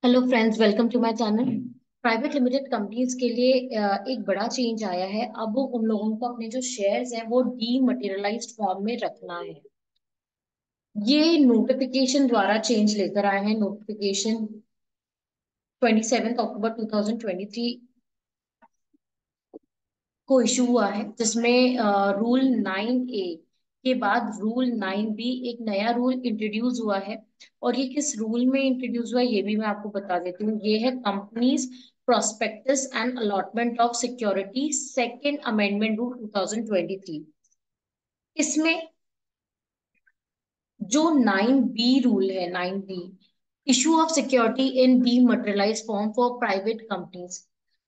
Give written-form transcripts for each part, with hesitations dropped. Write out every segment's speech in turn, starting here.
Hello friends, welcome to my channel. Private limited companies के लिए एक बड़ा चेंज आया है। अब उन लोगों को अपने जो शेयर्स हैं वो डीमटेरियलाइज्ड फॉर्म में रखना है। ये नोटिफिकेशन द्वारा चेंज लेकर आए हैं। नोटिफिकेशन 27 अक्टूबर 2023 को इशू हुआ है, जिसमें रूल 9A के बाद रूल 9B एक नया रूल इंट्रोड्यूस हुआ है। और ये किस रूल में इंट्रोड्यूस हुआ है ये भी मैं आपको बता देती हूँ। ये है companies prospectus and allotment of security second amendment rule 2023। इसमें जो 9B रूल है, 9B issue of security in dematerialised form for private companies.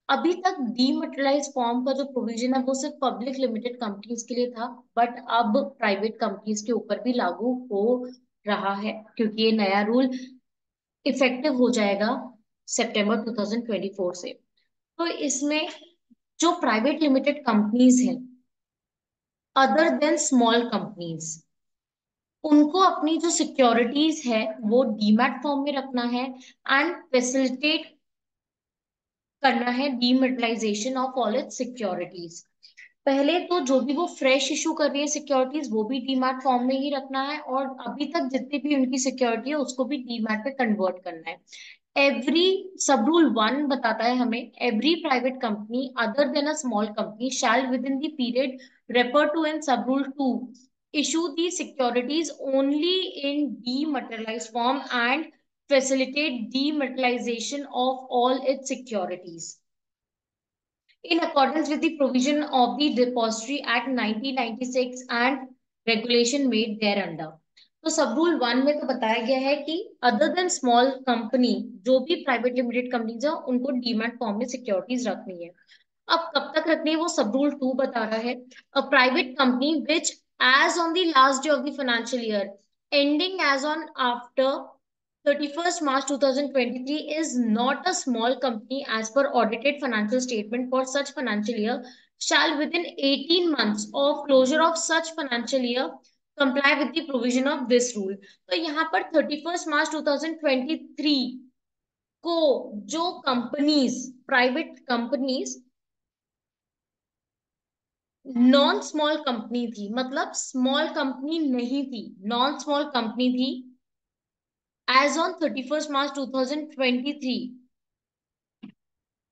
अभी तक डीमटेरियलाइज्ड फॉर्म का जो प्रोविजन है वो सिर्फ पब्लिक लिमिटेड कंपनीज के लिए था, बट अब प्राइवेट कंपनीज के ऊपर भी लागू हो रहा है, क्योंकि ये नया रूल इफेक्टिव हो जाएगा सितंबर 2024 से। तो इसमें जो प्राइवेट लिमिटेड कंपनीज हैं अदर देन स्मॉल कंपनीज, उनको अपनी जो सिक्योरिटीज है वो डीमैट फॉर्म में रखना है एंड फैसिलिटेट करना है डीमेटलाइजेशन ऑफ ऑल इट्स सिक्योरिटीज। पहले तो जो भी वो फ्रेश इशू कर रही है सिक्योरिटीज वो भी डीमैट फॉर्म में ही रखना है, और अभी तक जितनी भी उनकी सिक्योरिटी है उसको भी डीमैट में कन्वर्ट करना है। एवरी सब रूल 1 बताता है हमें, every private company other than a small company shall within the period refer to in sub rule 2 issue the securities only in dematerialized form and facilitate dematerialization of all its securities in accordance with the provision of the Depository Act 1996 and regulation made thereunder। तो सब rule 1 में तो बताया गया है कि other than small company, जो भी प्राइवेट लिमिटेड कंपनीज है उनको डीमैट फॉर्म में सिक्योरिटीज रखनी है। अब कब तक रखनी है वो सब रूल 2 बता रहा है। A private company which as on the last day of the financial year ending as on after 31st March 2023 is not a small company as per audited financial statement for such financial year shall within 18 months of closure of such financial year comply with the provision of this rule। तो यहाँ पर 31st March 2023 को जो companies, private companies non small company थी, मतलब small company नहीं थी, non small company थी, एज ऑन 31st March 2023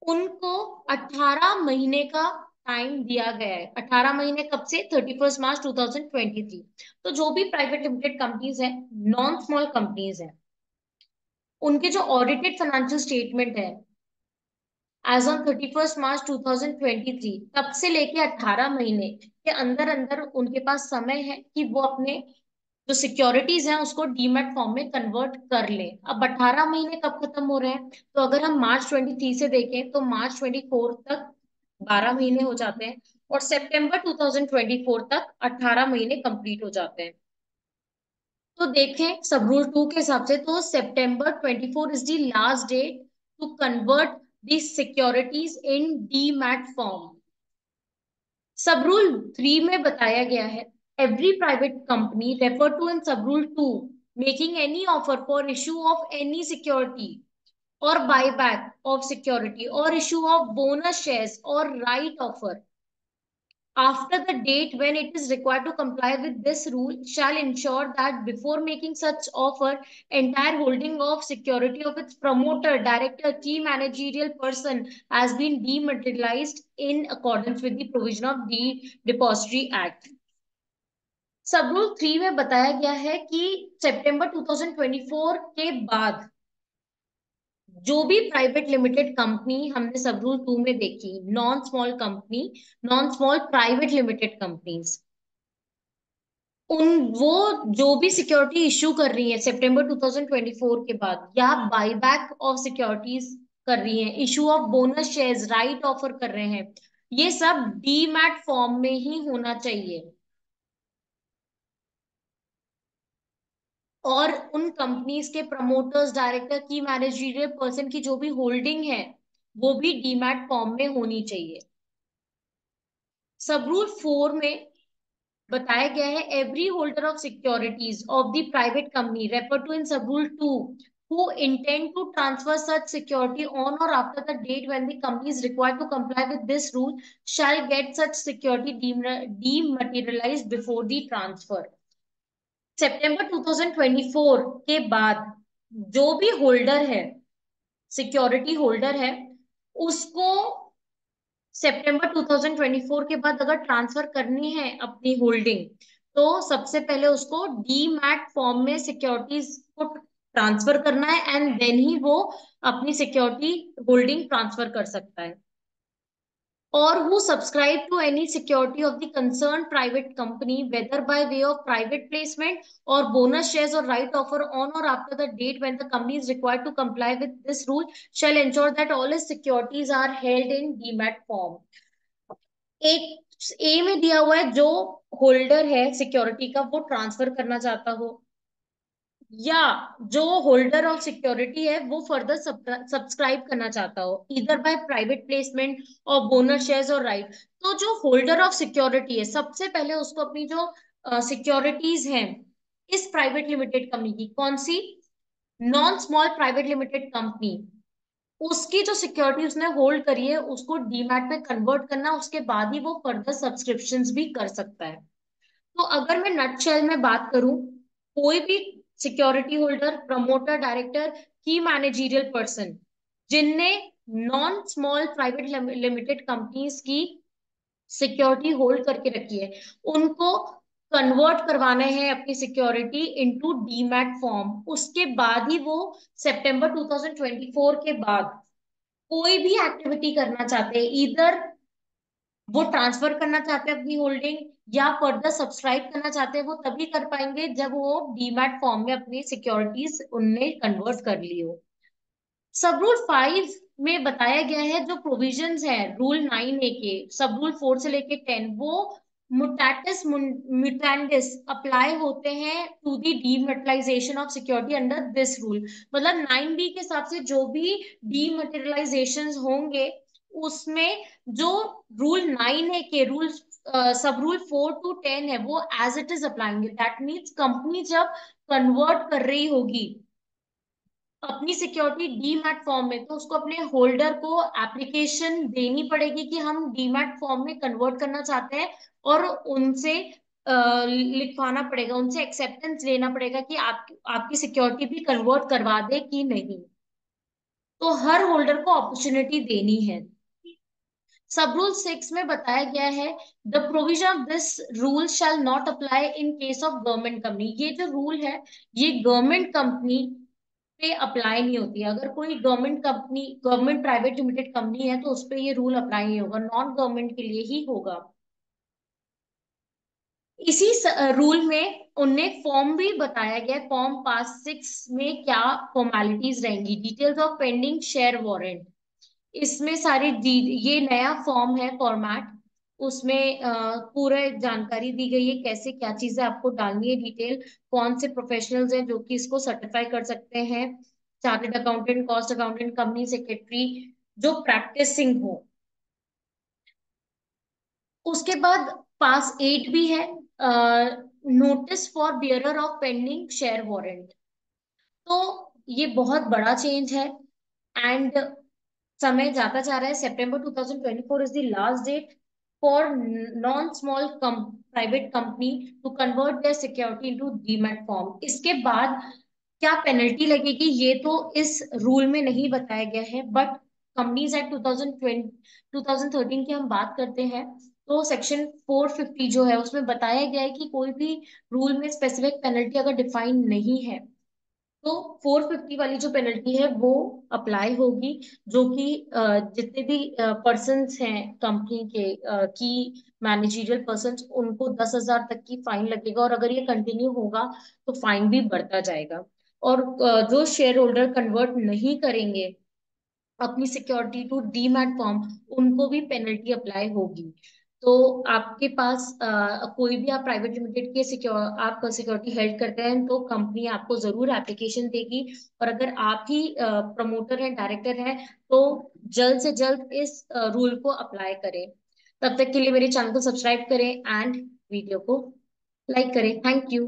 उनको 18 महीने का टाइम दिया गया है। 18 महीने कब से? 31st March 2023। तो जो भी प्राइवेट लिमिटेड कंपनीज है, नॉन स्मॉल कंपनीज है, उनके जो ऑडिटेड फाइनेंशियल स्टेटमेंट है एज ऑन 31st March 2023 तब से लेके 18 महीने के अंदर अंदर उनके पास समय है कि वो अपने जो सिक्योरिटीज हैं उसको डीमैट फॉर्म में कन्वर्ट कर ले। अब 18 महीने कब खत्म हो रहे हैं? तो अगर हम मार्च 23 से देखें तो मार्च 24 तक 12 महीने हो जाते हैं, और सितंबर 2024 तक 18 महीने कंप्लीट हो जाते हैं। तो देखें सब रूल 2 के हिसाब से तो सितंबर 24 is the last date to convert the securities in demat form. Sub rule 3 में बताया गया है, every private company refer to in sub rule 2 making any offer for issue of any security or buyback of security or issue of bonus shares or right offer after the date when it is required to comply with this rule shall ensure that before making such offer entire holding of security of its promoter, director, key managerial person has been dematerialized in accordance with the provision of the Depository Act। सब rule 3 में बताया गया है कि सितंबर 2024 के बाद जो भी प्राइवेट लिमिटेड कंपनी हमने सब रूल 2 में देखी, non small company, non small private limited companies, उन वो जो भी सिक्योरिटी इशू कर रही है सितंबर 2024 के बाद, या बायबैक ऑफ सिक्योरिटीज कर रही हैं, issue of bonus shares, right offer कर रहे हैं, ये सब डीमैट फॉर्म में ही होना चाहिए। और उन कंपनीज के प्रमोटर्स, डायरेक्टर की, मैनेजरियल पर्सन की जो भी होल्डिंग है वो भी डीमैट फॉर्म में होनी चाहिए। सब रूल 4 में बताया गया है, every holder of securities of the private company refer to in sub rule 2 who intend to transfer such security on or after the date when the company is required to comply with this rule shall get such security dematerialized before the transfer. सितंबर 2024 के बाद जो भी holder है, security holder है, उसको सितंबर 2024 के बाद अगर ट्रांसफर करनी है अपनी होल्डिंग, तो सबसे पहले उसको डीमैट फॉर्म में सिक्योरिटीज को ट्रांसफर करना है एंड देन ही वो अपनी सिक्योरिटी होल्डिंग ट्रांसफर कर सकता है. Or who subscribe to any security of the concerned private company, whether by way of private placement or bonus shares or right offer on or after the date when the company is required to comply with this rule, shall ensure that all its securities are held in demat form. एक ए में दिया हुआ है जो holder है security का वो transfer करना चाहता हो, या जो होल्डर ऑफ सिक्योरिटी है वो फर्दर सब्सक्राइब करना चाहता हो इधर बाय प्राइवेट प्लेसमेंट और बोनस शेयर्स और राइट. तो जो होल्डर ऑफ सिक्योरिटी है सबसे पहले उसको अपनी जो सिक्योरिटीज हैं इस प्राइवेट लिमिटेड कंपनी की, कौन सी, non small private limited company, उसकी जो सिक्योरिटी उसने होल्ड करी है उसको डीमैट में कन्वर्ट करना, उसके बाद ही वो फर्दर सब्सक्रिप्शंस भी कर सकता है. तो अगर मैं नटशेल में बात करूं, कोई भी सिक्योरिटी होल्डर, प्रमोटर, डायरेक्टर, की मैनेजरियल पर्सन जिनने non small private limited companies की सिक्योरिटी होल्ड करके रखी है उनको कन्वर्ट करवाने हैं अपनी सिक्योरिटी इनटू डीमैट फॉर्म. उसके बाद ही वो सितंबर 2024 के बाद कोई भी एक्टिविटी करना चाहते हैं, इधर वो ट्रांसफर करना चाहते हैं अपनी होल्डिंग या फर्दर सब्सक्राइब करना चाहते हैं, वो तभी कर पाएंगे जब वो डीमैट फॉर्म में अपनी सिक्योरिटीज उनने कन्वर्ट कर ली हो. सब रूल 5 में बताया गया है जो प्रोविजंस है रूल 9A के, सब रूल 4 से लेके 10 वो मुटाटिस म्यूटेंडिस अप्लाई होते हैं to the dematerialisation of security under this rule. मतलब 9B के हिसाब से जो भी डीमटेरियलाइजेशन होंगे उसमें जो रूल 9A के रूल सब रूल 4 to 10 है वो as it is applying. That means company जब कन्वर्ट कर रही होगी अपनी सिक्योरिटी डीमैट फॉर्म में तो उसको अपने होल्डर को एप्लीकेशन देनी पड़ेगी कि हम डीमैट फॉर्म में कन्वर्ट करना चाहते हैं, और उनसे लिखवाना पड़ेगा, उनसे एक्सेप्टेंस लेना पड़ेगा कि आपकी सिक्योरिटी भी कन्वर्ट करवा दे कि नहीं. तो हर होल्डर को अपॉर्चुनिटी देनी है. सब रूल 6 में बताया गया है the provision of this rule shall not apply in case of government company. ये जो रूल है ये गवर्नमेंट कंपनी पे अप्लाई नहीं होती है. अगर कोई government company, government private limited company है तो उस पर ये रूल अप्लाई नहीं होगा, नॉन गवर्नमेंट के लिए ही होगा. इसी रूल में उनने फॉर्म भी बताया गया, फॉर्म पास 6 में क्या फॉर्मेलिटीज रहेंगी, details of pending share warrant. इसमें सारी ये नया फॉर्म है फॉर्मेट, उसमें पूरे जानकारी दी गई है कैसे क्या चीजें आपको डालनी है, डिटेल कौन से प्रोफेशनल्स हैं जो कि इसको सर्टिफाई कर सकते हैं, chartered accountant, cost accountant, company secretary जो प्रैक्टिसिंग हो. उसके बाद पास 8 भी है, notice for bearer of pending share warrant. तो ये बहुत बड़ा चेंज है एंड समय जाता जा रहा है. September 2024 is the last date for non small private company to convert their security into demat form. इसके बाद क्या पेनल्टी लगेगी ये तो इस रूल में नहीं बताया गया है, बट कंपनीज एक्ट 2020 2013 की हम बात करते हैं तो सेक्शन 450 जो है उसमें बताया गया है कि कोई भी रूल में स्पेसिफिक पेनल्टी अगर डिफाइन नहीं है तो 450 वाली जो पेनल्टी है वो अप्लाई होगी, जो कि जितने भी पर्सन्स हैं कंपनी के की मैनेजरियल पर्सन्स उनको 10,000 तक की फाइन लगेगा, और अगर ये कंटिन्यू होगा तो फाइन भी बढ़ता जाएगा. और जो शेयर होल्डर कन्वर्ट नहीं करेंगे अपनी सिक्योरिटी टू डीमैट फॉर्म उनको भी पेनल्टी अप्लाई होगी. तो आपके पास कोई भी आप प्राइवेट लिमिटेड के आप सिक्योरिटी हेल्ड करते हैं तो कंपनी आपको जरूर एप्लीकेशन देगी, और अगर आप ही प्रमोटर हैं, डायरेक्टर हैं, तो जल्द से जल्द इस रूल को अप्लाई करें. तब तक के लिए मेरे चैनल को सब्सक्राइब करें एंड वीडियो को लाइक करें. Thank you.